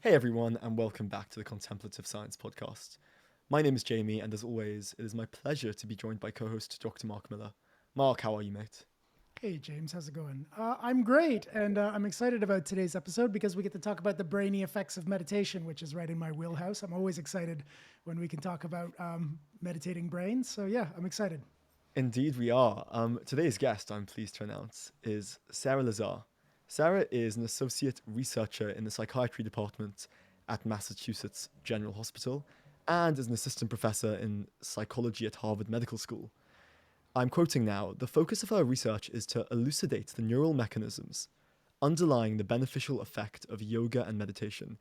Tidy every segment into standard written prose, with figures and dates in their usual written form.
Hey everyone, and welcome back to the Contemplative Science Podcast. My name is Jamie, and as always, it is my pleasure to be joined by co host Dr. Mark Miller. Mark, how are you, mate? Hey, James, how's it going? I'm great, and I'm excited about today's episode because we get to talk about the brainy effects of meditation, which is right in my wheelhouse. I'm always excited when we can talk about meditating brains. So, yeah, I'm excited. Indeed, we are. Today's guest, I'm pleased to announce, is Sara Lazar. Sara is an associate researcher in the Psychiatry Department at Massachusetts General Hospital and is an assistant professor in psychology at Harvard Medical School. I'm quoting now: the focus of her research is to elucidate the neural mechanisms underlying the beneficial effect of yoga and meditation,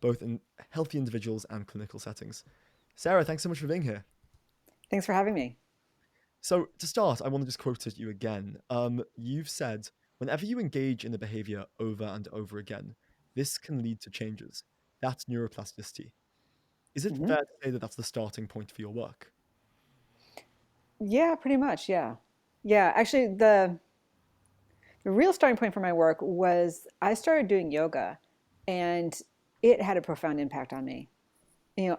both in healthy individuals and clinical settings. Sarah, thanks so much for being here. Thanks for having me. So, to start, I want to just quote at you again. You've said, whenever you engage in a behavior over and over again, this can lead to changes. That's neuroplasticity. Is it hmm fair to say that that's the starting point for your work? Yeah, pretty much. Yeah. Yeah. Actually, the real starting point for my work was I started doing yoga and it had a profound impact on me.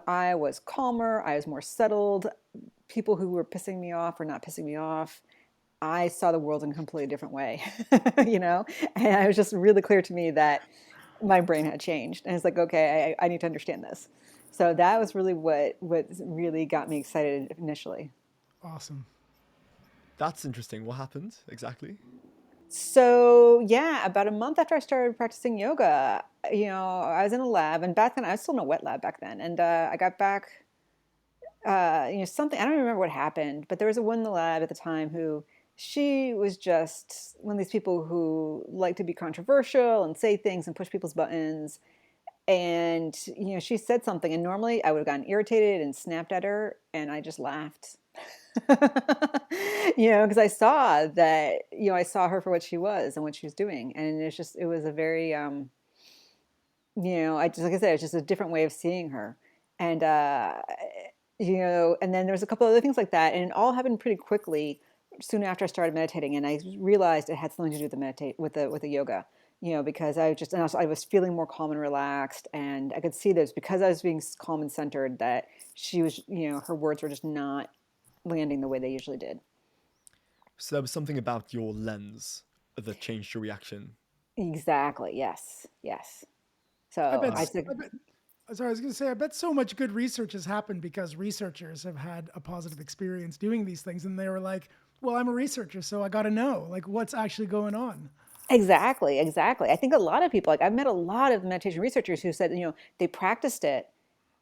I was calmer, I was more settled. People who were pissing me off were not pissing me off. I saw the world in a completely different way, you know? And it was just really clear to me that my brain had changed. And it's like, okay, I need to understand this. So that was really what really got me excited initially. Awesome. That's interesting. What happened exactly? So yeah, about a month after I started practicing yoga, I was in a lab, and back then I was still in a wet lab back then, and I got back, something I don't even remember what happened, but there was a woman in the lab at the time who she was just one of these people who like to be controversial and say things and push people's buttons, and she said something, and normally I would have gotten irritated and snapped at her, and I just laughed. Because I saw that, I saw her for what she was and what she was doing. And it was a very, I just, like I said, it's just a different way of seeing her. And, and then there was a couple other things like that. And it all happened pretty quickly soon after I started meditating. And I realized it had something to do with with the yoga, because and also I was feeling more calm and relaxed. And I could see this because I was being calm and centered that she was, her words were just not landing the way they usually did. So, there was something about your lens that changed your reaction. Exactly. Yes. Yes. I So bet, Uh, I took. I bet, sorry, I was going to say, I bet so much good research has happened because researchers have had a positive experience doing these things. And they were like, well, I'm a researcher, so I got to know like what's actually going on. Exactly. Exactly. I think a lot of people, like I've met a lot of meditation researchers who said, they practiced it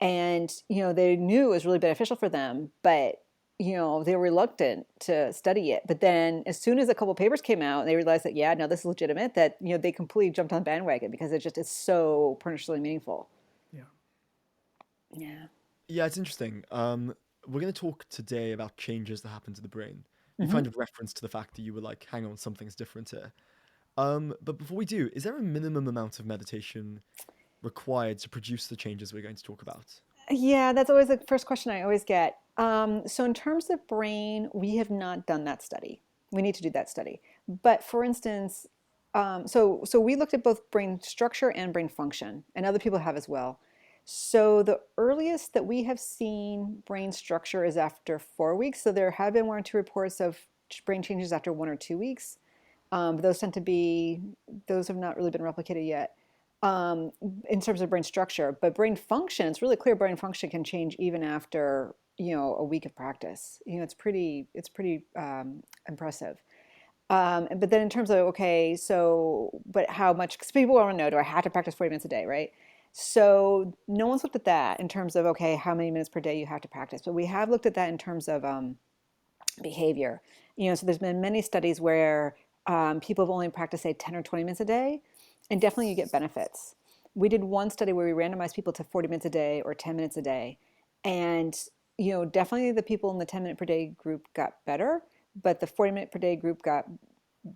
and, they knew it was really beneficial for them, but, they were reluctant to study it. But then as soon as a couple of papers came out, they realized that, yeah, no, this is legitimate, that, they completely jumped on the bandwagon because it just is so perniciously meaningful. Yeah. Yeah. Yeah, it's interesting. We're going to talk today about changes that happen to the brain. You hmm kind of referenced to the fact that you were like, hang on, something's different here. But before we do, is there a minimum amount of meditation required to produce the changes we're going to talk about? Yeah, that's always the first question I always get. So, in terms of brain, we have not done that study. We need to do that study. But for instance, so we looked at both brain structure and brain function, and other people have as well. So the earliest that we have seen brain structure is after 4 weeks. So there have been one or two reports of brain changes after 1 or 2 weeks. But those have not really been replicated yet um, in terms of brain structure. But brain function, it's really clear brain function can change even after, a week of practice. It's pretty impressive. But then in terms of, okay, so, but how much, because people want to know, do I have to practice 40 minutes a day, right? So no one's looked at that in terms of, okay, how many minutes per day you have to practice. But we have looked at that in terms of behavior. So there's been many studies where people have only practiced, say, 10 or 20 minutes a day, and definitely you get benefits. We did one study where we randomized people to 40 minutes a day or 10 minutes a day. And, definitely the people in the 10-minute per day group got better, but the 40-minute per day group got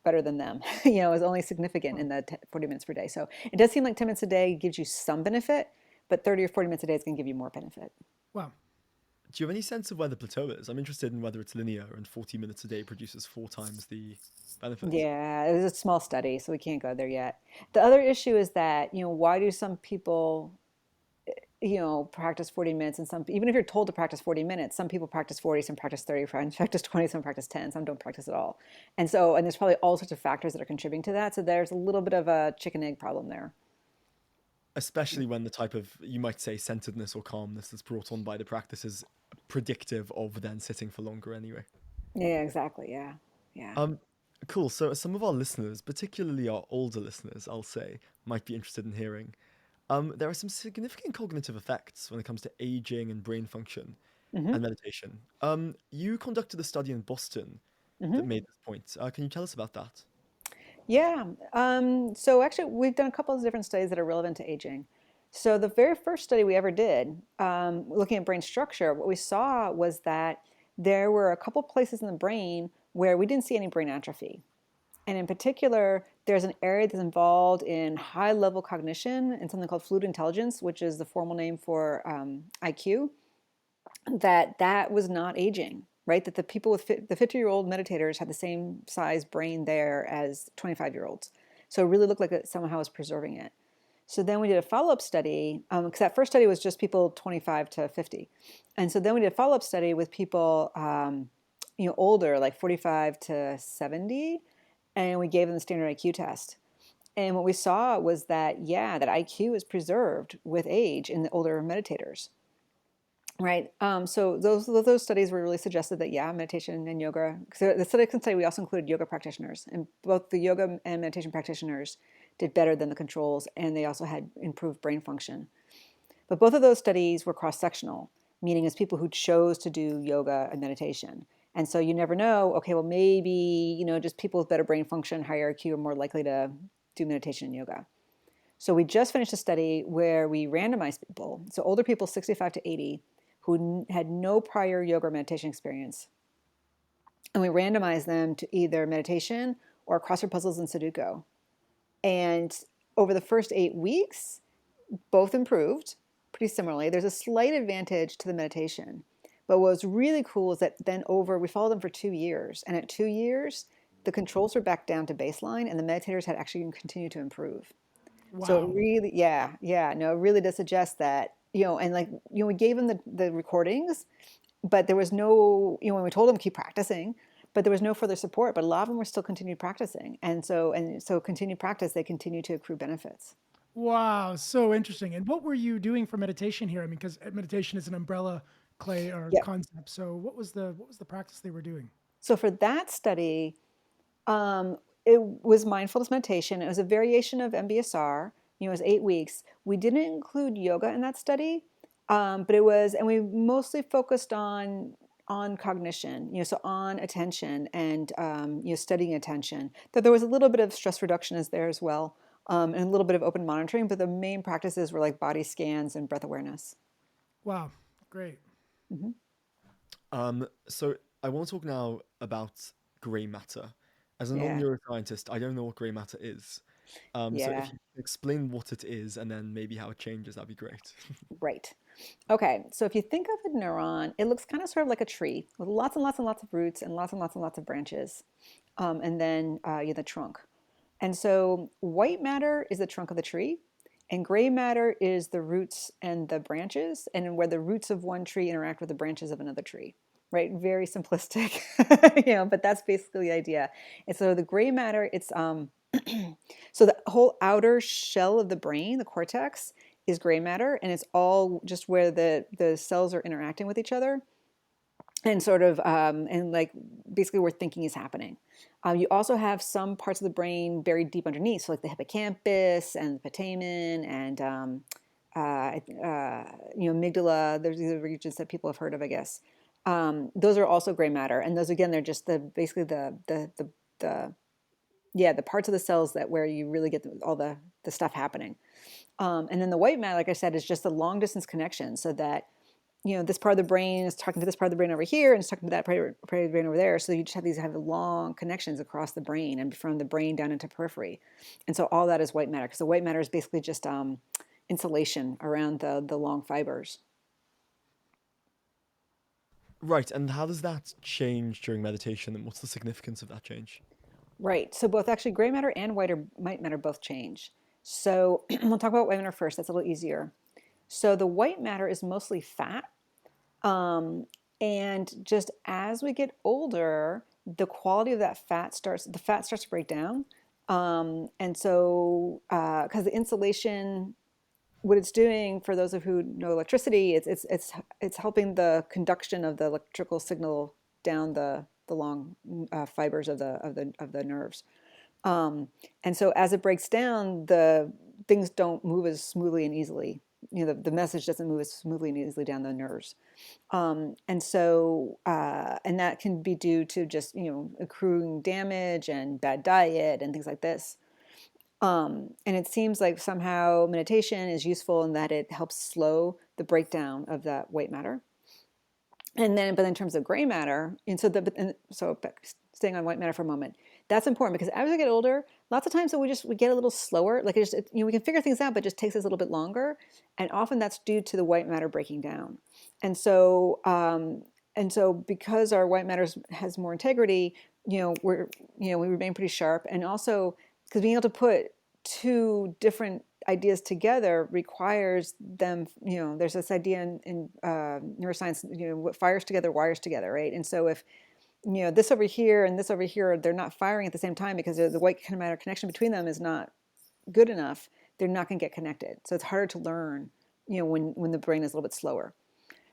better than them. It was only significant Huh. in the 40 minutes per day. So it does seem like 10 minutes a day gives you some benefit, but 30 or 40 minutes a day is going to give you more benefit. Wow. Do you have any sense of where the plateau is? I'm interested in whether it's linear and 40 minutes a day produces four times the benefit. Yeah, it was a small study, so we can't go there yet. The other issue is that, why do some people practice 40 minutes, and some, even if you're told to practice 40 minutes, some people practice 40, some practice 30, some practice 20, some practice 10, some don't practice at all. And there's probably all sorts of factors that are contributing to that. So there's a little bit of a chicken egg problem there. Especially when the type of, you might say, centeredness or calmness that's brought on by the practice is predictive of then sitting for longer anyway. Yeah, exactly. Yeah. Yeah. Um, cool. So some of our listeners, particularly our older listeners, I'll say, might be interested in hearing. There are some significant cognitive effects when it comes to aging and brain function Hmm. and meditation. You conducted a study in Boston that Hmm. made this point. Can you tell us about that? Yeah. So actually, we've done a couple of different studies that are relevant to aging. So the very first study we ever did, looking at brain structure, what we saw was that there were a couple places in the brain where we didn't see any brain atrophy. And in particular, there's an area that's involved in high level cognition and something called fluid intelligence, which is the formal name for IQ, that was not aging, right? That the people with the 50-year-old meditators had the same size brain there as 25-year-olds. So it really looked like it somehow was preserving it. So then we did a follow-up study, because that first study was just people 25 to 50. And so then we did a follow-up study with people, older, like 45 to 70, and we gave them the standard IQ test. And what we saw was that, yeah, that IQ is preserved with age in the older meditators. Right. So those studies were really suggested that, yeah, meditation and yoga. So the study can say we also included yoga practitioners, and both the yoga and meditation practitioners did better than the controls, and they also had improved brain function. But both of those studies were cross-sectional, meaning as people who chose to do yoga and meditation. And so you never know. Okay, well maybe just people with better brain function, higher IQ, are more likely to do meditation and yoga. So we just finished a study where we randomized people, so older people 65 to 80, who had no prior yoga or meditation experience. And we randomized them to either meditation or crossword puzzles and Sudoku. And over the first 8 weeks, both improved pretty similarly. There's a slight advantage to the meditation. But what was really cool is that then we followed them for 2 years. And at 2 years, the controls were back down to baseline, and the meditators had actually continued to improve. So it Wow. really, yeah, yeah, no, it really does suggest that, and like, we gave them the recordings, but there was no, when we told them keep practicing, but there was no further support, but a lot of them were still continued practicing. And so continued practice, they continue to accrue benefits. Wow, so interesting. And what were you doing for meditation here? I mean, because meditation is an umbrella clay or Yep. concept. So what was the practice they were doing? So for that study, it was mindfulness meditation. It was a variation of MBSR. It was 8 weeks. We didn't include yoga in that study, but and we mostly focused on cognition. So on attention and studying attention. Though there was a little bit of stress reduction is there as well, and a little bit of open monitoring. But the main practices were like body scans and breath awareness. Wow, great. Hmm. So I want to talk now about grey matter. As a Yeah, non-neuroscientist, I don't know what grey matter is. So if yeah, you could explain what it is and then maybe how it changes, that'd be great. right. Okay, so if you think of a neuron, it looks kind of sort of like a tree with lots and lots and lots of roots and lots and lots and lots of branches, and then the trunk. And so white matter is the trunk of the tree, and gray matter is the roots and the branches, and where the roots of one tree interact with the branches of another tree. Right? Very simplistic, but that's basically the idea. And so the gray matter, it's so the whole outer shell of the brain, the cortex, is gray matter, and it's all just where the cells are interacting with each other, and sort of and like basically where thinking is happening. You also have some parts of the brain buried deep underneath, so like the hippocampus and the putamen and amygdala. There's these regions that people have heard of, I guess. Those are also gray matter, and those again, they're just basically the yeah, the parts of the cells that where you really get all the stuff happening. And then the white matter, like I said, is just a long distance connection, so that this part of the brain is talking to this part of the brain over here, and it's talking to that part of the brain over there. So you just have long connections across the brain and from the brain down into periphery. And so all that is white matter, because the white matter is basically just insulation around the long fibers. Right, and how does that change during meditation, and what's the significance of that change? Right. So both actually gray matter and white matter both change. So we'll talk about white matter first. That's a little easier. So the white matter is mostly fat. Um, and just as we get older, the quality of the fat starts to break down. And so, because the insulation, what it's doing for those of who know electricity, it's helping the conduction of the electrical signal down the long fibers of the nerves. Um, and so as it breaks down, the things don't move as smoothly and easily. The message doesn't move as smoothly and easily down the nerves. And that can be due to just, accruing damage and bad diet and things like this. And it seems like somehow meditation is useful in that it helps slow the breakdown of that white matter. But in terms of gray matter, staying on white matter for a moment, that's important because as we get older, lots of times we get a little slower. Like we can figure things out, but it just takes us a little bit longer, and often that's due to the white matter breaking down. And so, because our white matter has more integrity, we remain pretty sharp, and also because being able to put two different ideas together requires them, there's this idea in neuroscience, what fires together wires together, right? And so if this over here and this over here, they're not firing at the same time because the white matter connection between them is not good enough, they're not going to get connected. So it's harder to learn, when the brain is a little bit slower.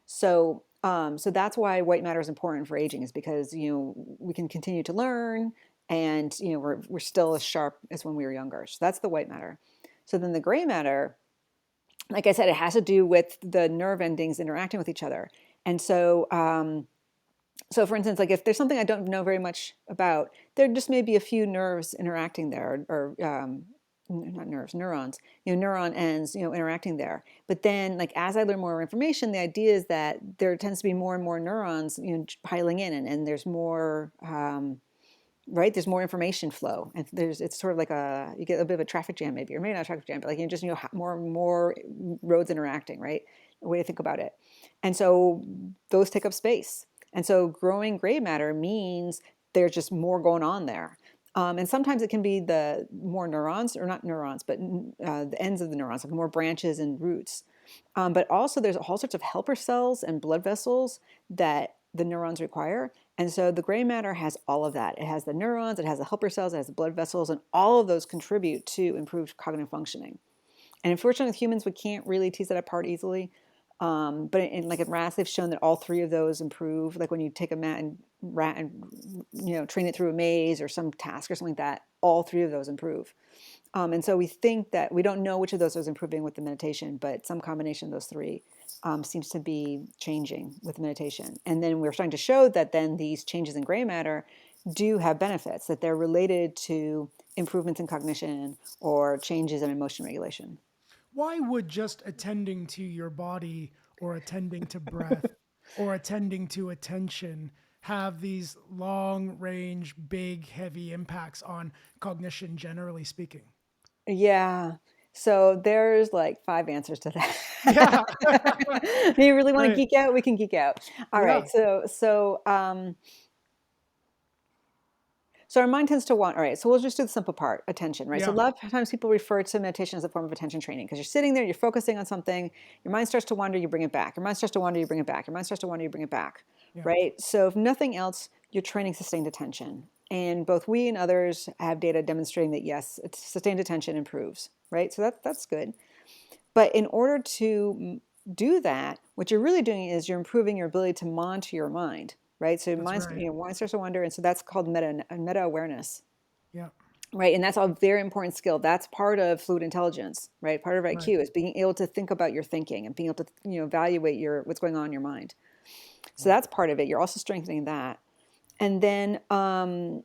So that's why white matter is important for aging, is because we can continue to learn, and we're still as sharp as when we were younger. So that's the white matter. So then the gray matter, like I said, it has to do with the nerve endings interacting with each other. And so for instance, like if there's something I don't know very much about, there just may be a few nerves interacting there, or not nerves, neurons, neuron ends, interacting there. But then, like as I learn more information, the idea is that there tends to be more and more neurons, piling in, and there's more, right? There's more information flow, and it's sort of like you get a bit of a traffic jam, maybe, or maybe not a traffic jam, but like just more and more roads interacting, right? The way to think about it, and so those take up space, and so growing gray matter means there's just more going on there. And sometimes it can be the more neurons, or not neurons, but the ends of the neurons, like more branches and roots. But also there's all sorts of helper cells and blood vessels that the neurons require. And so the gray matter has all of that. It has the neurons, it has the helper cells, it has the blood vessels, and all of those contribute to improved cognitive functioning. And unfortunately, with humans, we can't really tease that apart easily. But in rats, they've shown that all three of those improve. Like when you take a rat and train it through a maze or some task or something like that, all three of those improve. And so we think that we don't know which of those is improving with the meditation, but some combination of those three seems to be changing with meditation. And then we're starting to show that then these changes in gray matter do have benefits, that they're related to improvements in cognition or changes in emotion regulation. Why would just attending to your body or attending to breath or attending to attention have these long range, big, heavy impacts on cognition, generally speaking? Yeah. So there's like 5 answers to Yeah. that. Do you really want to Right. geek out? We can geek out. All Yeah. right. So our mind tends to want, all right, so we'll just do the simple part, attention, right? So a Yeah. lot of times people refer to meditation as a form of attention training because you're sitting there, you're focusing on something, your mind starts to wander, you bring it back. Your mind starts to wander, you bring it back. Your mind starts to wander, you bring it back, Yeah. right? So if nothing else, you're training sustained attention. And both we and others have data demonstrating that yes, sustained attention improves, right? So that's good. But in order to do that, what you're really doing is you're improving your ability to monitor your mind, right? So That's right. mind starts to wander, and so that's called meta awareness, Yeah. right? And that's a very important skill. That's part of fluid intelligence, right? Part of Right. IQ is being able to think about your thinking and being able to evaluate what's going on in your mind. So Yeah. that's part of it. You're also strengthening that, and then the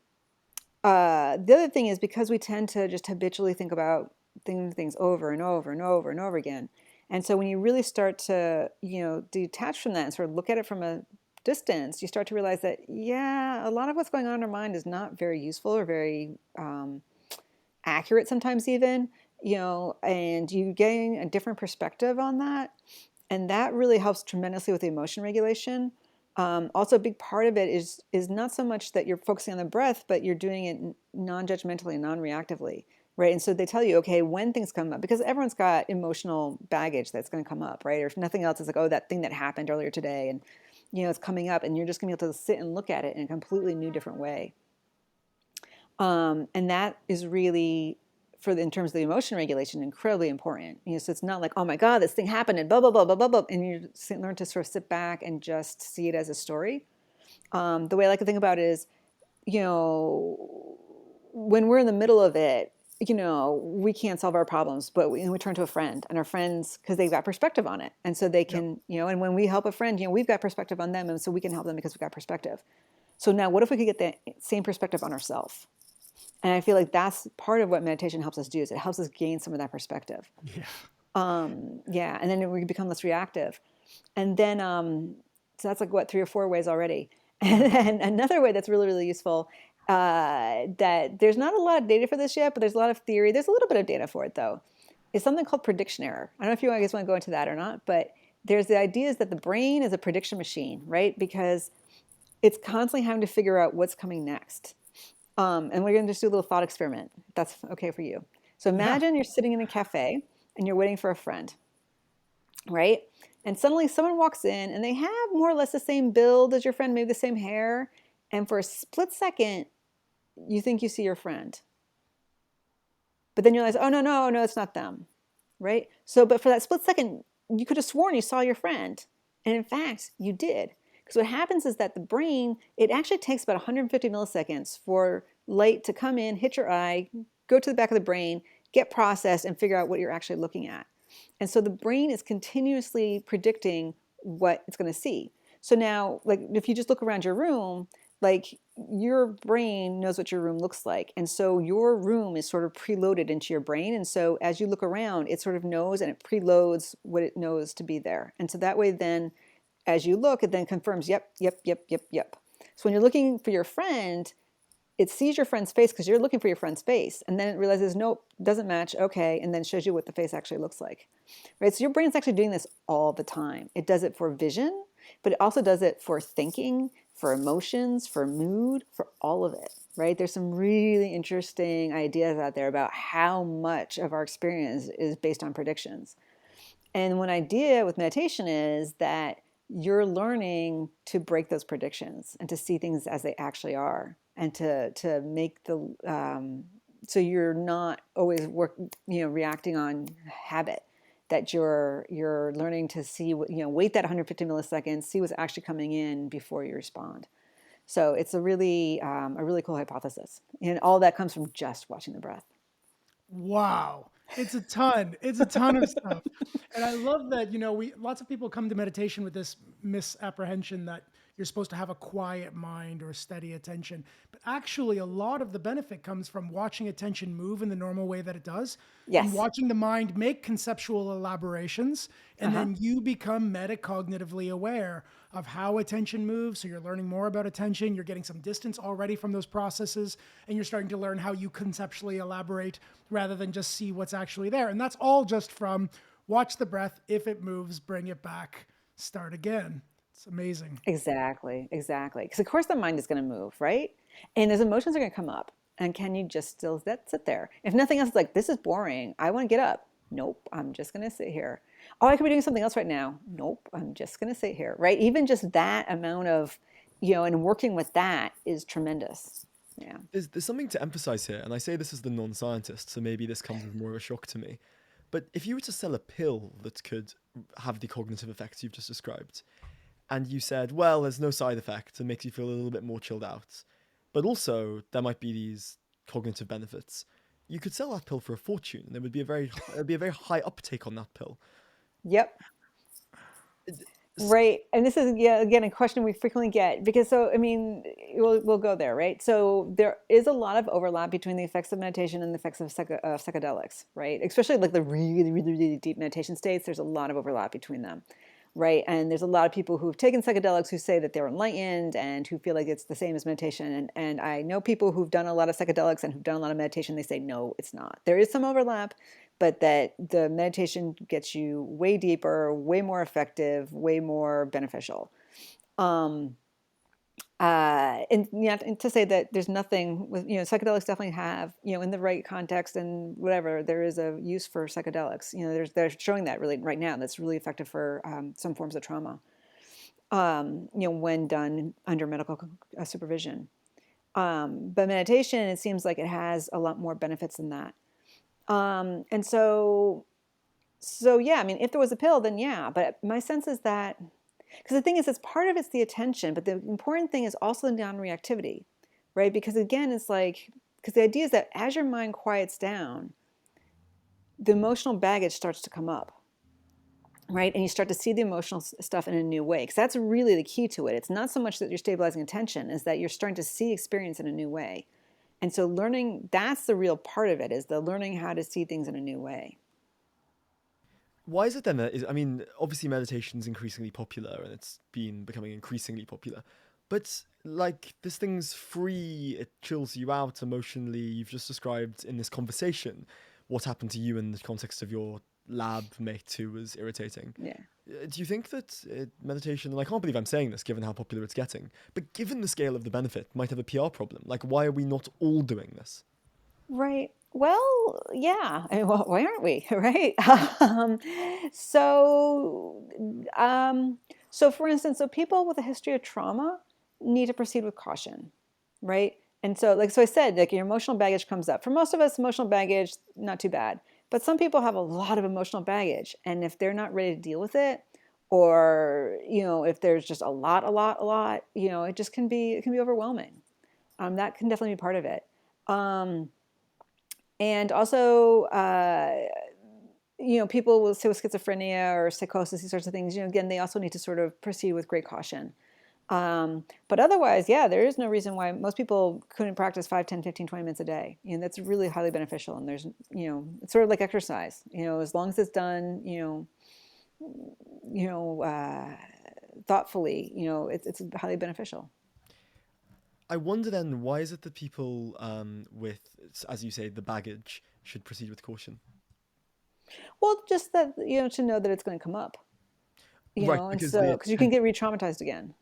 other thing is because we tend to just habitually think about things over and over and over and over again. And so when you really start to, detach from that and sort of look at it from a distance, you start to realize that, yeah, a lot of what's going on in our mind is not very useful or very accurate sometimes even, and you gain a different perspective on that. And that really helps tremendously with the emotion regulation. Also, a big part of it is not so much that you're focusing on the breath, but you're doing it non-judgmentally, non-reactively. right? And so they tell you, okay, when things come up, because everyone's got emotional baggage that's going to come up, right? Or if nothing else, it's like, oh, that thing that happened earlier today, and it's coming up, and you're just going to be able to sit and look at it in a completely new, different way. And that is really, in terms of the emotion regulation, incredibly important. So it's not like, oh my God, this thing happened and blah blah blah blah blah blah, and you learn to sort of sit back and just see it as a story. The way I like to think about it is, when we're in the middle of it, we can't solve our problems, but we turn to a friend, and our friends, because they've got perspective on it, and so they Yep. can, and when we help a friend, we've got perspective on them, and so we can help them because we've got perspective. So now, what if we could get that same perspective on ourselves? And I feel like that's part of what meditation helps us do, is it helps us gain some of that perspective. Yeah. Yeah, and then we become less reactive. And then, so that's like what, 3 or 4 ways already. And then another way that's really, really useful, that there's not a lot of data for this yet, but there's a lot of theory. There's a little bit of data for it though. Is something called prediction error. I don't know if you guys want to go into that or not, but there's the idea is that the brain is a prediction machine, right? Because it's constantly having to figure out what's coming next. And we're going to just do a little thought experiment, if that's okay for you. So Yeah. imagine you're sitting in a cafe and you're waiting for a friend, right? And suddenly someone walks in and they have more or less the same build as your friend, maybe the same hair. And for a split second, you think you see your friend. But then you realize, oh, no, no, no, it's not them, right? So, but for that split second, you could have sworn you saw your friend. And in fact, you did. Because what happens is that the brain, it actually takes about 150 milliseconds for light to come in, hit your eye, go to the back of the brain, get processed, and figure out what you're actually looking at. And so the brain is continuously predicting what it's going to see. So now, like if you just look around your room, like your brain knows what your room looks like. And so your room is sort of preloaded into your brain. And so as you look around, it sort of knows and it preloads what it knows to be there. And so that way then as you look, it then confirms, yep, yep, yep, yep, yep. So when you're looking for your friend, it sees your friend's face because you're looking for your friend's face. And then it realizes, nope, doesn't match. Okay. And then shows you what the face actually looks like. Right. So your brain's actually doing this all the time. It does it for vision, but it also does it for thinking, for emotions, for mood, for all of it. Right. There's some really interesting ideas out there about how much of our experience is based on predictions. And one idea with meditation is that you're learning to break those predictions and to see things as they actually are, and to make the so you're not always reacting on habit. That you're learning to see what, wait that 150 milliseconds, see what's actually coming in before you respond. So it's a really cool hypothesis, and all that comes from just watching the breath. Wow. It's a ton. It's a ton of stuff. And I love that, we lots of people come to meditation with this misapprehension that you're supposed to have a quiet mind or steady attention. But actually, a lot of the benefit comes from watching attention move in the normal way that it does, and Yes. watching the mind make conceptual elaborations. And Uh-huh. then you become metacognitively aware of how attention moves. So you're learning more about attention. You're getting some distance already from those processes, and you're starting to learn how you conceptually elaborate rather than just see what's actually there. And that's all just from watch the breath. If it moves, bring it back, start again. It's amazing. Exactly, exactly. Because of course the mind is going to move, right? And those emotions are going to come up. And can you just still sit there? If nothing else, it's like, this is boring. I want to get up. Nope, I'm just going to sit here. Oh, I could be doing something else right now. Nope, I'm just going to sit here, right? Even just that amount of, and working with that is tremendous. Yeah. There's something to emphasize here, and I say this as the non-scientist, so maybe this comes as more of a shock to me. But if you were to sell a pill that could have the cognitive effects you've just described, and you said, well, there's no side effect, it makes you feel a little bit more chilled out, but also there might be these cognitive benefits, you could sell that pill for a fortune, and there would be there'd be a very high uptake on that pill. Yep. S- Right. And this is, yeah, again, a question we frequently get because, so, I mean, we'll go there, right? So there is a lot of overlap between the effects of meditation and the effects of psychedelics, right? Especially like the really, really, really deep meditation states, there's a lot of overlap between them, right? And there's a lot of people who've taken psychedelics who say that they're enlightened and who feel like it's the same as meditation. And I know people who've done a lot of psychedelics and who've done a lot of meditation, they say, no, it's not. There is some overlap, but that the meditation gets you way deeper, way more effective, way more beneficial. Um, And and to say that there's nothing with, psychedelics definitely have, in the right context and whatever, there is a use for psychedelics. They're showing that really right now. That's really effective for some forms of trauma, when done under medical supervision. But meditation, it seems like it has a lot more benefits than that. And so yeah, I mean, if there was a pill, then yeah. But my sense is that, because the thing is, it's part of it's the attention, but the important thing is also the non-reactivity, right? Because again, it's like, because the idea is that as your mind quiets down, the emotional baggage starts to come up, right? And you start to see the emotional stuff in a new way. Because that's really the key to it. It's not so much that you're stabilizing attention, is that you're starting to see experience in a new way. And so learning, that's the real part of it, is the learning how to see things in a new way. Why is it then that I mean, obviously meditation's increasingly popular and it's been becoming increasingly popular. But like this thing's free, it chills you out emotionally. You've just described in this conversation what happened to you in the context of your lab mate who was irritating. Yeah. Do you think that meditation, and I can't believe I'm saying this given how popular it's getting, but given the scale of the benefit, might have a PR problem? Like, why are we not all doing this? Right. Well, yeah. I mean, well, why aren't we? Right. Um, so, um, so for instance, so people with a history of trauma need to proceed with caution, right? And so, like, so I said, like your emotional baggage comes up. For most of us, emotional baggage, not too bad. But some people have a lot of emotional baggage, and if they're not ready to deal with it, or if there's just a lot, it can be overwhelming. That can definitely be part of it. Um, and also, people will say with schizophrenia or psychosis, these sorts of things, again, they also need to sort of proceed with great caution. But otherwise, yeah, there is no reason why most people couldn't practice 5, 10, 15, 20 minutes a day. That's really highly beneficial. And there's, it's sort of like exercise, as long as it's done, you know, uh, thoughtfully, it's highly beneficial. I wonder then, why is it that people with, as you say, the baggage should proceed with caution? Well, just that, to know that it's going to come up, Right, and because so, because you can get re-traumatized again.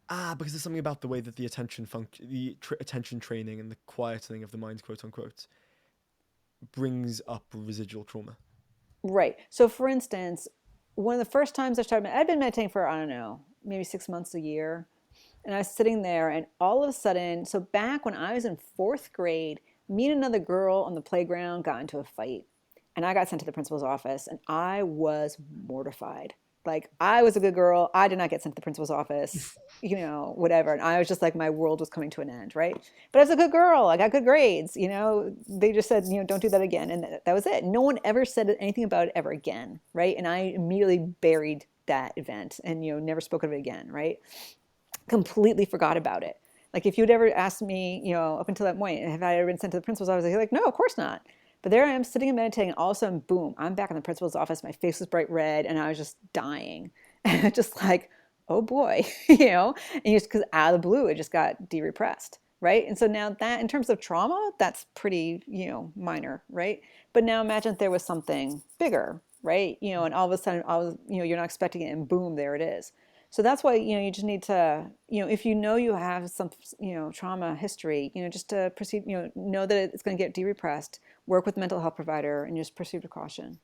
because there's something about the way that the attention training and the quietening of the mind, quote unquote, brings up residual trauma. Right. So, for instance, one of the first times I started, I'd been meditating for, I don't know, maybe 6 months, a year. And I was sitting there, and all of a sudden, so back when I was in fourth grade, me and another girl on the playground got into a fight. And I got sent to the principal's office, and I was mortified. Like, I was a good girl. I did not get sent to the principal's office, whatever. And I was just like, my world was coming to an end, right? But I was a good girl. I got good grades. They just said, don't do that again. And that was it. No one ever said anything about it ever again, right? And I immediately buried that event and, never spoke of it again, right? Completely forgot about it. Like if you'd ever asked me, up until that point, have I ever been sent to the principal's office? I'd be like, no, of course not. But there I am sitting and meditating, and all of a sudden, boom, I'm back in the principal's office. My face was bright red, and I was just dying. And just like, oh boy, and just because out of the blue, it just got de-repressed, right? And so now that, in terms of trauma, that's pretty, minor, right? But now imagine if there was something bigger, right? And all of a sudden, you're not expecting it, and boom, there it is. So that's why, you just need to, if you have some, trauma history, just to proceed, know that it's going to get de-repressed, work with a mental health provider, and just proceed with caution.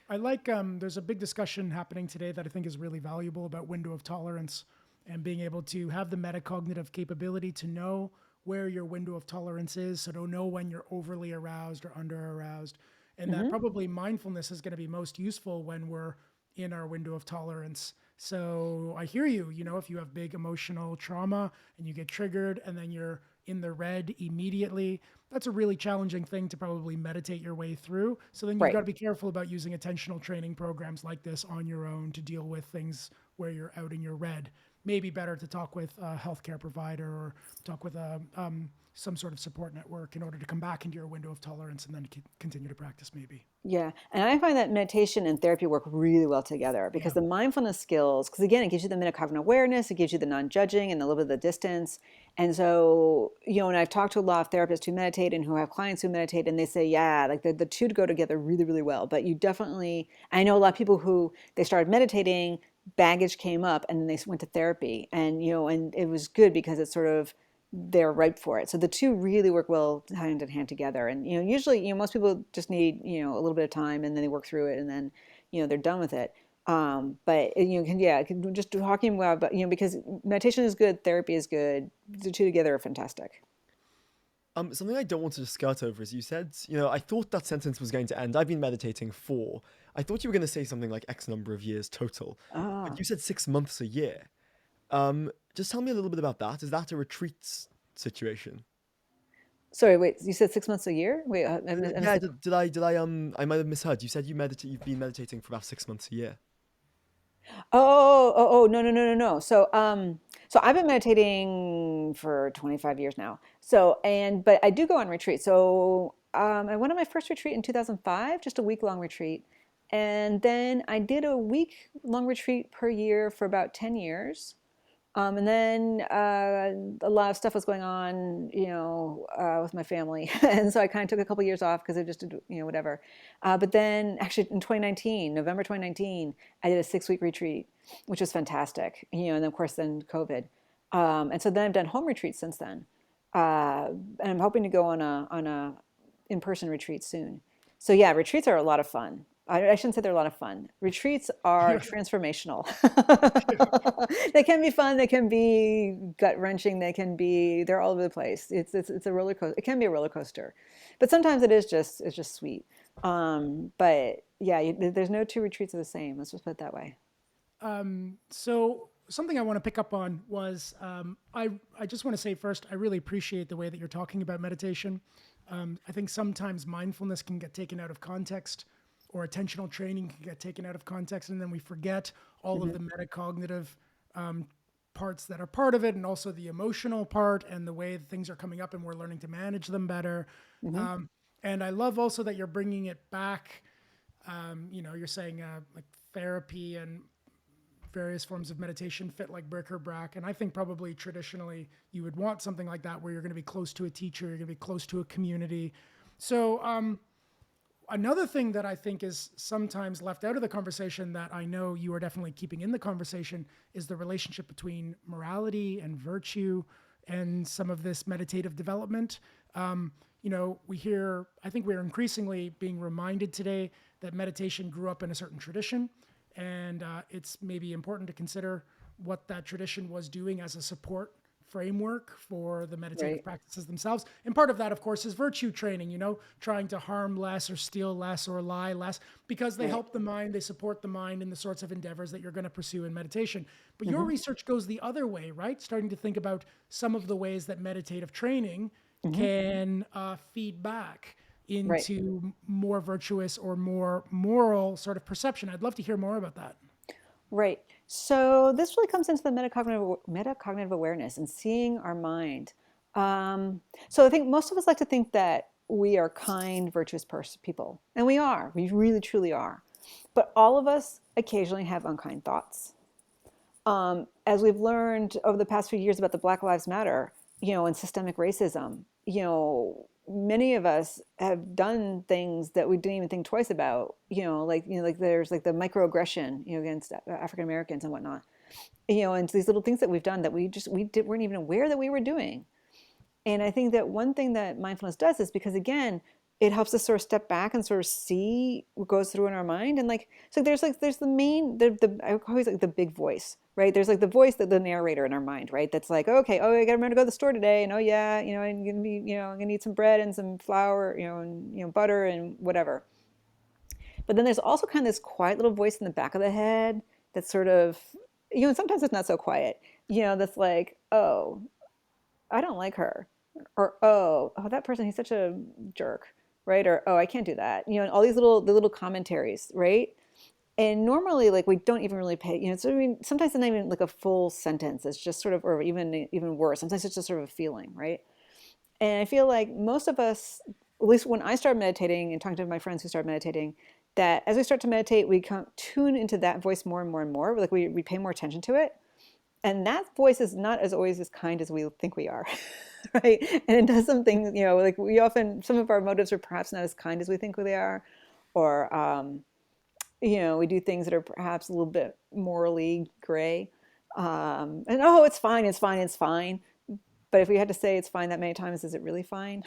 I like, there's a big discussion happening today that I think is really valuable about window of tolerance and being able to have the metacognitive capability to know where your window of tolerance is. So to know when you're overly aroused or under aroused. And that Mm-hmm. probably mindfulness is going to be most useful when we're in our window of tolerance. So I hear you, if you have big emotional trauma and you get triggered and then you're in the red immediately, that's a really challenging thing to probably meditate your way through. So then you've got Right. to be careful about using attentional training programs like this on your own to deal with things where you're out in your red. Maybe better to talk with a healthcare provider or talk with some sort of support network in order to come back into your window of tolerance and then continue to practice maybe. Yeah. And I find that meditation and therapy work really well together because Yeah. the mindfulness skills, because again, it gives you the metacognitive awareness, it gives you the non-judging and a little bit of the distance. And so, and I've talked to a lot of therapists who meditate and who have clients who meditate, and they say, yeah, like the two go together really, really well. But you definitely, I know a lot of people who they started meditating, baggage came up, and then they went to therapy, and and it was good because it's sort of they're ripe for it. So the two really work well hand in hand together. And usually, most people just need a little bit of time, and then they work through it, and then they're done with it. But just talking about, but because meditation is good, therapy is good. The two together are fantastic. Something I don't want to just skirt over is you said, I thought that sentence was going to end. I've been meditating for. I thought you were going to say something like X number of years total, but Ah, you said 6 months a year. Just tell me a little bit about that. Is that a retreat situation? sorry, wait. You said 6 months a year? Wait, I missed Yeah, it. I might have misheard. You said you've been meditating for about 6 months a year. Oh, no, no, no, no, no. So I've been meditating for 25 years now. But I do go on retreat. I went on my first retreat in 2005, just a week long retreat. And then I did a week long retreat per year for about 10 years. And then a lot of stuff was going on, with my family, and so I kind of took a couple years off because I just did, whatever. But then, actually, in 2019, November 2019, I did a 6 week retreat, which was fantastic. And of course, then COVID, and so then I've done home retreats since then, and I'm hoping to go on a in person retreat soon. So yeah, retreats are a lot of fun. I shouldn't say they're a lot of fun. Retreats are transformational. They can be fun. They can be gut wrenching. They're all over the place. It's a roller coaster. It can be a roller coaster, but sometimes it's just sweet. But yeah, there's no two retreats are the same. Let's just put it that way. So something I want to pick up on was I just want to say first I really appreciate the way that you're talking about meditation. I think sometimes mindfulness can get taken out of context, or attentional training can get taken out of context, and then we forget all of Hmm. the metacognitive um, parts that are part of it, and also the emotional part and the way that things are coming up, and we're learning to manage them better. Hmm. Um, and I love also that you're bringing it back. You're saying like therapy and various forms of meditation fit like bric or brac. And I think probably traditionally you would want something like that where you're going to be close to a teacher, you're going to be close to a community. So another thing that I think is sometimes left out of the conversation that I know you are definitely keeping in the conversation is the relationship between morality and virtue and some of this meditative development. I think we're increasingly being reminded today that meditation grew up in a certain tradition, and it's maybe important to consider what that tradition was doing as a support framework for the meditative Right. practices themselves. And part of that, of course, is virtue training, trying to harm less or steal less or lie less, because they Right. help the mind, they support the mind in the sorts of endeavors that you're going to pursue in meditation. But your Hmm. research goes the other way, right? Starting to think about some of the ways that meditative training Hmm. can feed back Right. into more virtuous or more moral sort of perception. I'd love to hear more about that. Right. So this really comes into the metacognitive awareness and seeing our mind. So I think most of us like to think that we are kind, virtuous people, and we are. We really, truly are. But all of us occasionally have unkind thoughts. As we've learned over the past few years about the Black Lives Matter, and systemic racism, many of us have done things that we didn't even think twice about, like there's like the microaggression, against African Americans and whatnot, and these little things that we've done that weren't even aware that we were doing. And I think that one thing that mindfulness does is because again, it helps us sort of step back and sort of see what goes through in our mind. And there's the main the I always like the big voice, right? There's like the voice that the narrator in our mind, right? That's like, okay, oh, I gotta remember to go to the store today, and oh yeah, I'm gonna be, I'm gonna need some bread and some flour, and butter and whatever. But then there's also kind of this quiet little voice in the back of the head that's sort of, and sometimes it's not so quiet, that's like, oh, I don't like her. Or oh, that person, he's such a jerk, right? Or oh, I can't do that. And all these little commentaries, right? And normally, like we don't even really pay. So I mean, sometimes it's not even like a full sentence. It's just sort of, or even worse. Sometimes it's just sort of a feeling, right? And I feel like most of us, at least when I started meditating and talking to my friends who started meditating, that as we start to meditate, we tune into that voice more and more and more. Like we pay more attention to it, and that voice is not as always as kind as we think we are. Right? And it does some things, like some of our motives are perhaps not as kind as we think they are, or We do things that are perhaps a little bit morally gray. And oh, it's fine, it's fine, it's fine. But if we had to say it's fine that many times, is it really fine?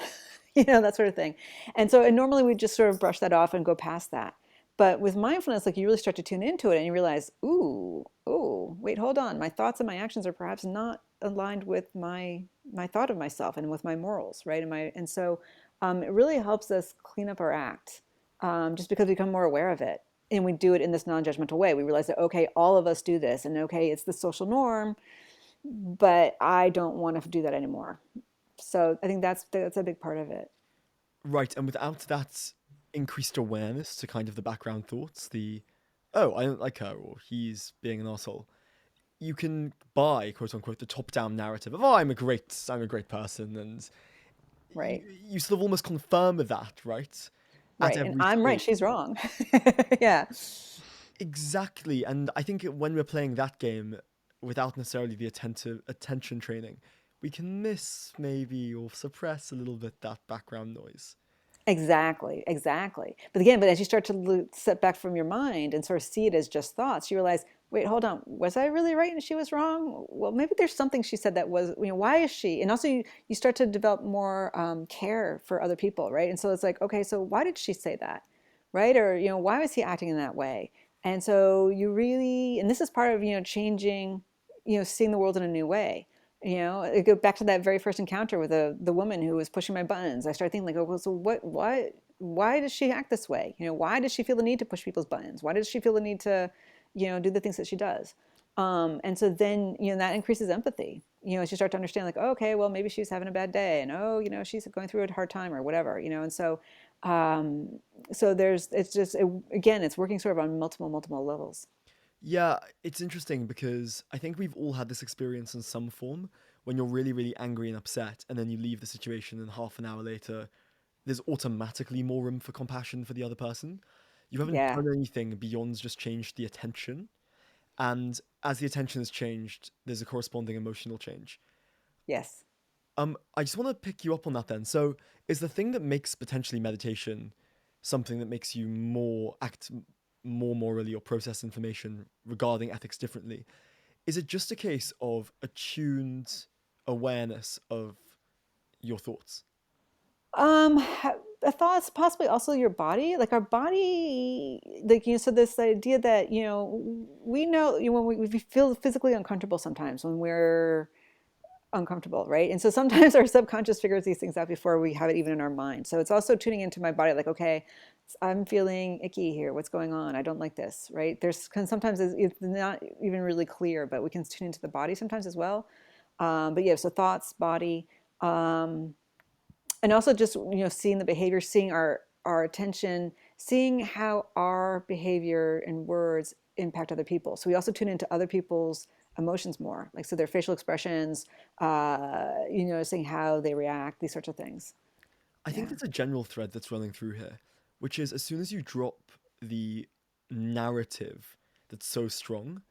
That sort of thing. And normally we just sort of brush that off and go past that. But with mindfulness, like you really start to tune into it and you realize, ooh, wait, hold on. My thoughts and my actions are perhaps not aligned with my thought of myself and with my morals, right? And it really helps us clean up our act, just because we become more aware of it. And we do it in this non-judgmental way. We realize that, okay, all of us do this, and okay, it's the social norm, but I don't want to do that anymore. So I think that's a big part of it. Right, and without that increased awareness to kind of the background thoughts, oh, I don't like her, or he's being an asshole, you can buy, quote unquote, the top-down narrative of, oh, I'm a great person, and Right. you sort of almost confirm that, right? At Right. And every I'm right, stage. she's wrong. Yeah. Exactly, and I think when we're playing that game without necessarily the attention training, we can miss maybe or suppress a little bit that background noise. Exactly, exactly. But again, as you start to step back from your mind and sort of see it as just thoughts, you realize, wait, hold on, was I really right and she was wrong? Well, maybe there's something she said that was, why is she? And also you start to develop more care for other people, right? And so it's like, okay, so why did she say that? Right? Or, why was he acting in that way? And so you really, and this is part of, changing, seeing the world in a new way. I go back to that very first encounter with the woman who was pushing my buttons. I started thinking like, oh, well, so why does she act this way? Why does she feel the need to push people's buttons? Why does she feel the need to, do the things that she does? And so then, that increases empathy, as you start to understand like, oh, okay, well, maybe she's having a bad day and, oh, she's going through a hard time or whatever, um, again, it's working sort of on multiple levels. Yeah, it's interesting because I think we've all had this experience in some form when you're really, really angry and upset, and then you leave the situation, and half an hour later, there's automatically more room for compassion for the other person. You haven't Yeah. done anything beyond just change the attention, and as the attention has changed, there's a corresponding emotional change. Yes. I just want to pick you up on that then. So, is the thing that makes potentially meditation something that makes you act more morally or process information regarding ethics differently? Is it just a case of attuned awareness of your thoughts? The thoughts, possibly also your body, like our body, like, so this idea that, we know, when we feel physically uncomfortable sometimes when we're uncomfortable, right? And so sometimes our subconscious figures these things out before we have it even in our mind. So it's also tuning into my body, like, okay, I'm feeling icky here. What's going on? I don't like this, right? Sometimes it's not even really clear, but we can tune into the body sometimes as well. But yeah, so thoughts, body. Um, and also just seeing the behavior, seeing our attention, seeing how our behavior and words impact other people. So we also tune into other people's emotions more, like so their facial expressions, seeing how they react, these sorts of things. I think Yeah. there's a general thread that's running through here, which is as soon as you drop the narrative that's so strong,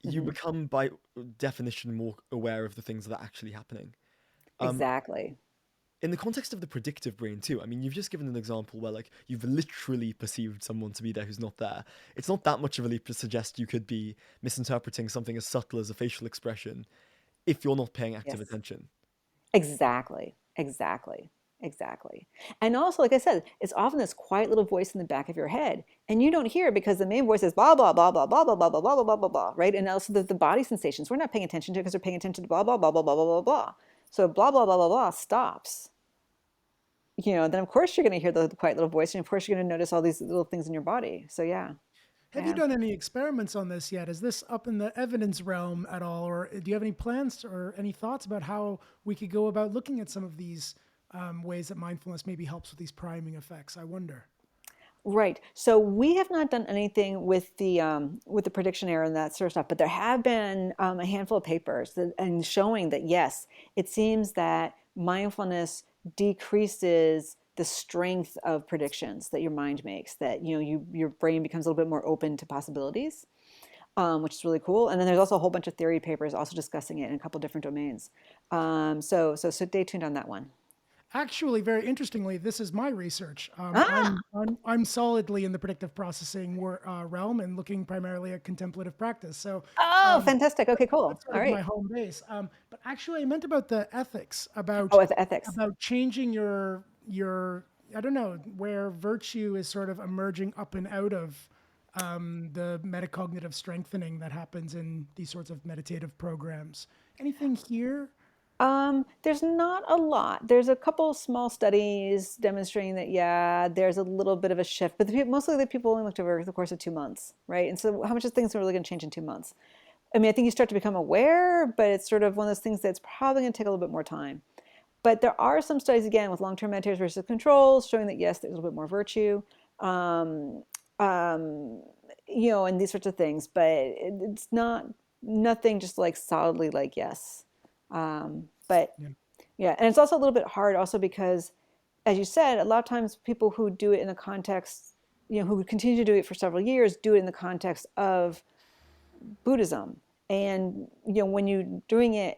you Hmm. become by definition more aware of the things that are actually happening. Um, Exactly. in the context of the predictive brain too, I mean, you've just given an example where like you've literally perceived someone to be there who's not there. It's not that much of a leap to suggest you could be misinterpreting something as subtle as a facial expression if you're not paying active Yes. attention. Exactly. Exactly. Exactly. And also, like I said, it's often this quiet little voice in the back of your head, and you don't hear it because the main voice is blah blah blah blah blah blah blah blah blah blah blah blah, right? And also the body sensations we're not paying attention to because we're paying attention to blah blah blah blah blah blah blah blah. So blah blah blah blah blah stops. Then of course you're going to hear the quiet little voice, and of course you're going to notice all these little things in your body. So yeah, Have you yeah. done any experiments on this yet? Is this up in the evidence realm at all, or do you have any plans or any thoughts about how we could go about looking at some of these ways that mindfulness maybe helps with these priming effects? I wonder. Right. So we have not done anything with the prediction error and that sort of stuff, but there have been a handful of papers and showing that yes, it seems that mindfulness decreases the strength of predictions that your mind makes. That your brain becomes a little bit more open to possibilities, which is really cool. And then there's also a whole bunch of theory papers also discussing it in a couple different domains. So stay tuned on that one. Actually, very interestingly, this is my research. Ah, I'm solidly in the predictive processing realm and looking primarily at contemplative practice. So oh, um, fantastic. Okay, cool. that's sort All of my right. home base. But actually, I meant about the ethics, Oh, it's ethics. about changing your I don't know where virtue is sort of emerging up and out of the metacognitive strengthening that happens in these sorts of meditative programs. Anything here? There's not a lot. There's a couple small studies demonstrating that, yeah, there's a little bit of a shift, but mostly the people only looked over the course of 2 months, right? And so how much of things are really going to change in 2 months? I mean, I think you start to become aware, but it's sort of one of those things that's probably going to take a little bit more time. But there are some studies, again, with long-term meditators versus controls, showing that, yes, there's a little bit more virtue, um, um, and these sorts of things. But it's not nothing just like solidly like yes. But Yeah. yeah, and it's also a little bit hard also because, as you said, a lot of times people who do it in the context, who continue to do it for several years, do it in the context of Buddhism. And, when you're doing it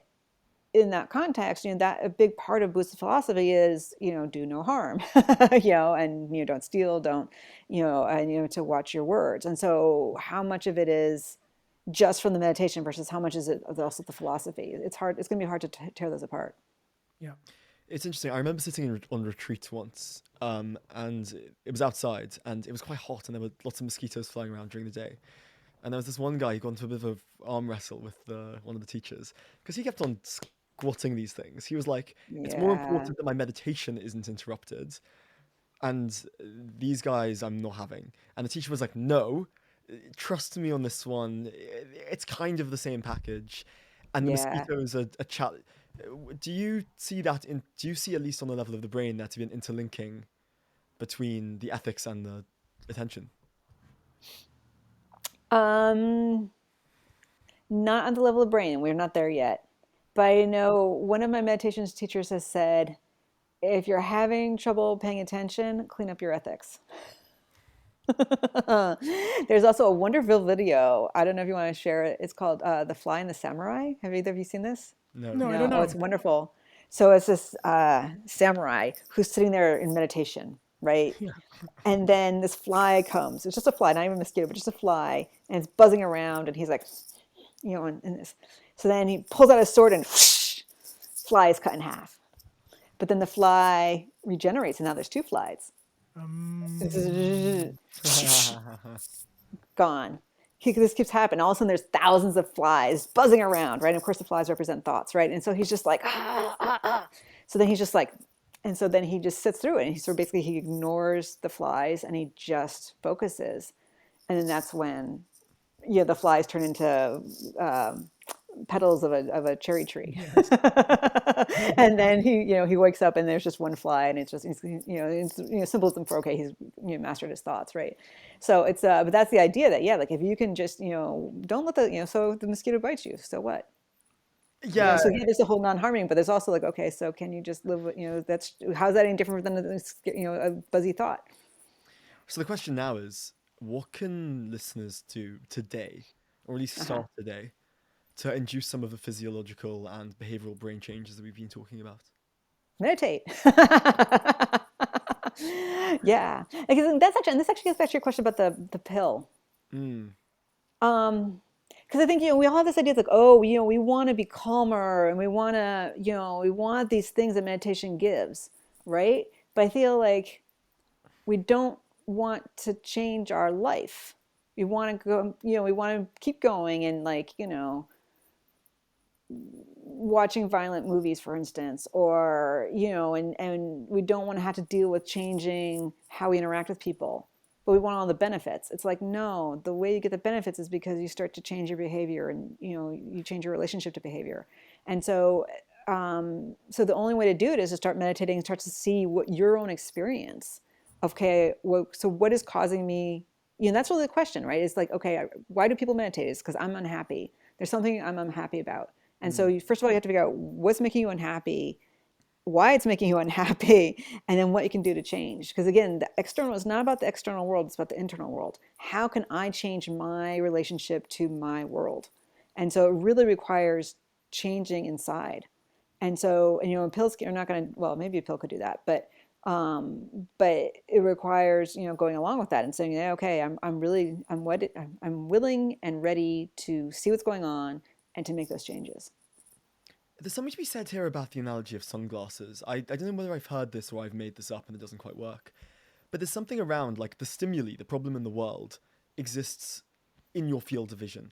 in that context, that a big part of Buddhist philosophy is, do no harm, and, don't steal, don't, and, to watch your words. And so how much of it is just from the meditation versus how much is it also the philosophy? It's hard. It's going to be hard to tear those apart. Yeah. It's interesting. I remember sitting on retreat once, and it was outside, and it was quite hot, and there were lots of mosquitoes flying around during the day. And there was this one guy who got into a bit of an arm wrestle with one of the teachers because he kept on squatting these things. He was like, "It's more Yeah. important that my meditation isn't interrupted, and these guys I'm not having." And the teacher was like, "No, trust me on this one. It's kind of the same package." And the Yeah. mosquitoes are a challenge. Do you see that in? Do you see at least on the level of the brain there to be an interlinking between the ethics and the attention? Um, Not on the level of brain. We're not there yet. But I know one of my meditations teachers has said, if you're having trouble paying attention, clean up your ethics. There's also a wonderful video. I don't know if you want to share it. It's called The Fly and the Samurai. Have either of you seen this? No. No, I don't No. Oh, it's know. wonderful. So it's this samurai who's sitting there in meditation, right? Yeah. And then this fly comes. It's just a fly, not even a mosquito, but just a fly, and it's buzzing around. And he's like, in this. So then he pulls out his sword and whoosh, fly is cut in half. But then the fly regenerates, and now there's two flies. Um, Gone. This keeps happening. All of a sudden, there's thousands of flies buzzing around, right? And of course, the flies represent thoughts, right? And so he's just like, ah, ah, ah. So then he's just like, and so then he just sits through it. And he sort of basically he ignores the flies and he just focuses. And then that's when, the flies turn into petals of a cherry tree. yes. And then he wakes up and there's just one fly and it's symbolism for okay, he's mastered his thoughts, right? So it's but that's the idea that like if you can just don't let the so the mosquito bites you, so what? Yeah. So yeah, there's a whole non-harming, but there's also like okay, so can you just live with that's how's that any different than a buzzy thought? So the question now is, what can listeners do today, or at least Uh-huh. start today, to induce some of the physiological and behavioral brain changes that we've been talking about? Meditate. Yeah, because that's actually, and this actually gets back to your question about the pill. Mm. Because I think we all have this idea like, oh, we want to be calmer and we want to we want these things that meditation gives, right? But I feel like we don't want to change our life. We want to go, we want to keep going and like watching violent movies, for instance, or and we don't want to have to deal with changing how we interact with people, but we want all the benefits. It's like no, the way you get the benefits is because you start to change your behavior, and you change your relationship to behavior. And so the only way to do it is to start meditating and start to see what your own experience. Okay, well, so what is causing me? That's really the question, right? It's like, okay, why do people meditate? It's because I'm unhappy. There's something I'm unhappy about. And so Mm. first of all, you have to figure out what's making you unhappy, why it's making you unhappy, and then what you can do to change. Because again, the external is not about the external world, it's about the internal world. How can I change my relationship to my world? And so it really requires changing inside. And so, and, pills are not going to, well, maybe a pill could do that, but it requires, going along with that and saying, yeah, okay, I'm willing and ready to see what's going on and to make those changes. There's something to be said here about the analogy of sunglasses. I don't know whether I've heard this or I've made this up and it doesn't quite work. But there's something around like the stimuli, the problem in the world, exists in your field of vision.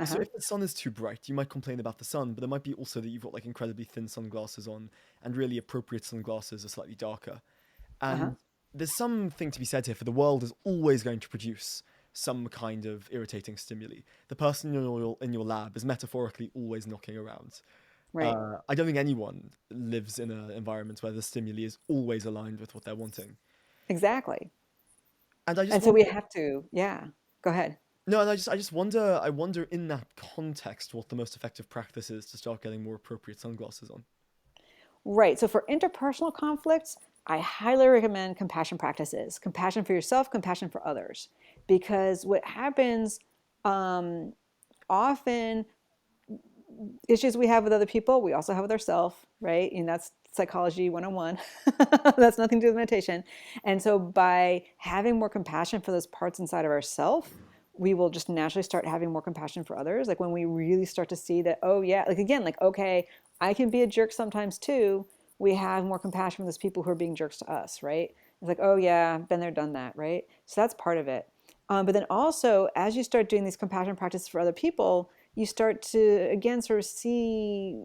So Uh-huh. if the sun is too bright, you might complain about the sun, but it might be also that you've got like incredibly thin sunglasses on, and really appropriate sunglasses are slightly darker. Uh-huh. And there's something to be said here for the world is always going to produce some kind of irritating stimuli. The person in your lab is metaphorically always knocking around. Right. I don't think anyone lives in an environment where the stimuli is always aligned with what they're wanting. Exactly. And I just And so we wonder, have to, yeah, go ahead. no, and I just wonder, I wonder in that context what the most effective practice is to start getting more appropriate sunglasses on. Right. So for interpersonal conflicts, I highly recommend compassion practices, compassion for yourself, compassion for others. Because what happens um, often, issues we have with other people, we also have with ourselves, right? And that's psychology 101. That's nothing to do with meditation. And so by having more compassion for those parts inside of ourselves, we will just naturally start having more compassion for others. Like when we really start to see that, oh yeah, like again, like, okay, I can be a jerk sometimes too. We have more compassion for those people who are being jerks to us, right? It's like, oh yeah, been there, done that, right? So that's part of it. But then also, as you start doing these compassion practices for other people, you start to again sort of see,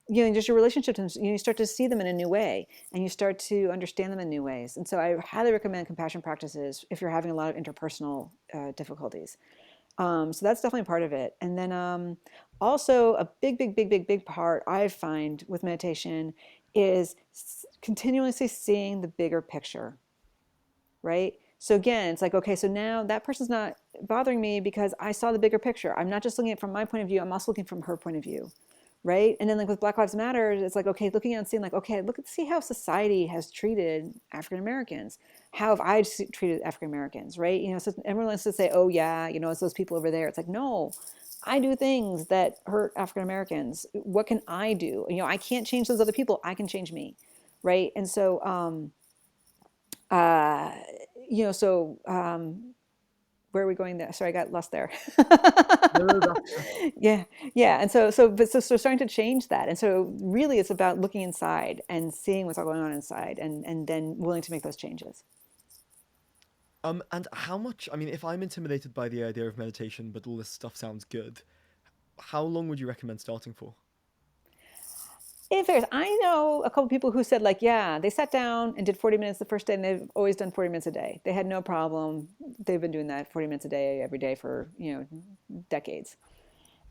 just your relationship to them. You start to see them in a new way, and you start to understand them in new ways. And so I highly recommend compassion practices if you're having a lot of interpersonal difficulties. So that's definitely part of it. And then also a big part I find with meditation is continuously seeing the bigger picture, right? So again, it's like, okay, so now that person's not bothering me because I saw the bigger picture. I'm not just looking at it from my point of view, I'm also looking from her point of view, right? And then like with Black Lives Matter, it's like, okay, looking at and seeing like, okay, look at see how society has treated African Americans. How have I treated African Americans, right? So everyone wants to say, oh yeah, it's those people over there. It's like, no, I do things that hurt African Americans. What can I do? I can't change those other people. I can change me, right? And so uh, so where are we going there? Sorry, I got lost there. No, no, that's Yeah, yeah. And so starting to change that. And so really it's about looking inside and seeing what's all going on inside and then willing to make those changes. and how much, I mean, if I'm intimidated by the idea of meditation, but all this stuff sounds good, how long would you recommend starting for? It varies. I know a couple people who said like, yeah, they sat down and did 40 minutes the first day and they've always done 40 minutes a day. They had no problem. They've been doing that 40 minutes a day every day for, decades.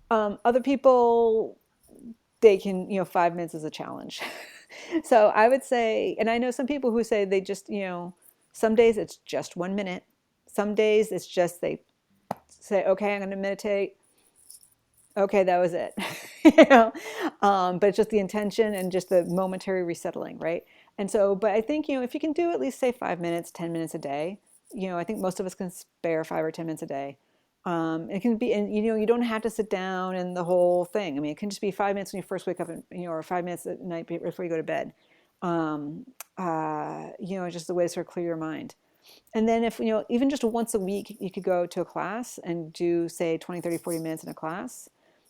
Other people, they can, 5 minutes is a challenge. So I would say, and I know some people who say they just, some days it's just 1 minute. Some days it's just they say, okay, I'm going to meditate. Okay, that was it. But it's just the intention and just the momentary resettling, right? And so, but I think, if you can do at least say 5 minutes, 10 minutes a day, I think most of us can spare 5 or 10 minutes a day. It can be, and you don't have to sit down and the whole thing. I mean, it can just be 5 minutes when you first wake up, and or 5 minutes at night before you go to bed. Um, just the way to sort of clear your mind. And then if, even just once a week, you could go to a class and do say 20, 30, 40 minutes in a class.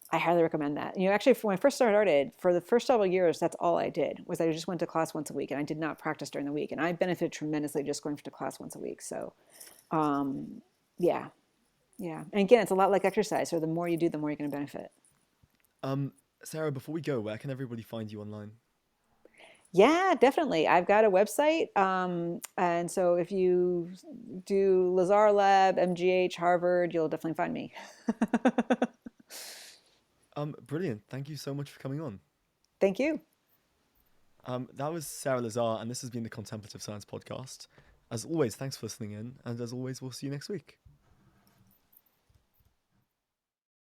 I highly recommend that. Actually, when I first started, for the first several years, that's all I did was I just went to class once a week, and I did not practice during the week. And I benefited tremendously just going to class once a week. So, um, yeah, yeah. And again, it's a lot like exercise. So the more you do, the more you're going to benefit. Um, Sarah, before we go, where can everybody find you online? Yeah, definitely. I've got a website. And so if you do Lazar Lab, MGH, Harvard, you'll definitely find me. Brilliant. Thank you so much for coming on. Thank you. That was Sara Lazar, and this has been the Contemplative Science Podcast. As always, thanks for listening in, and as always, we'll see you next week.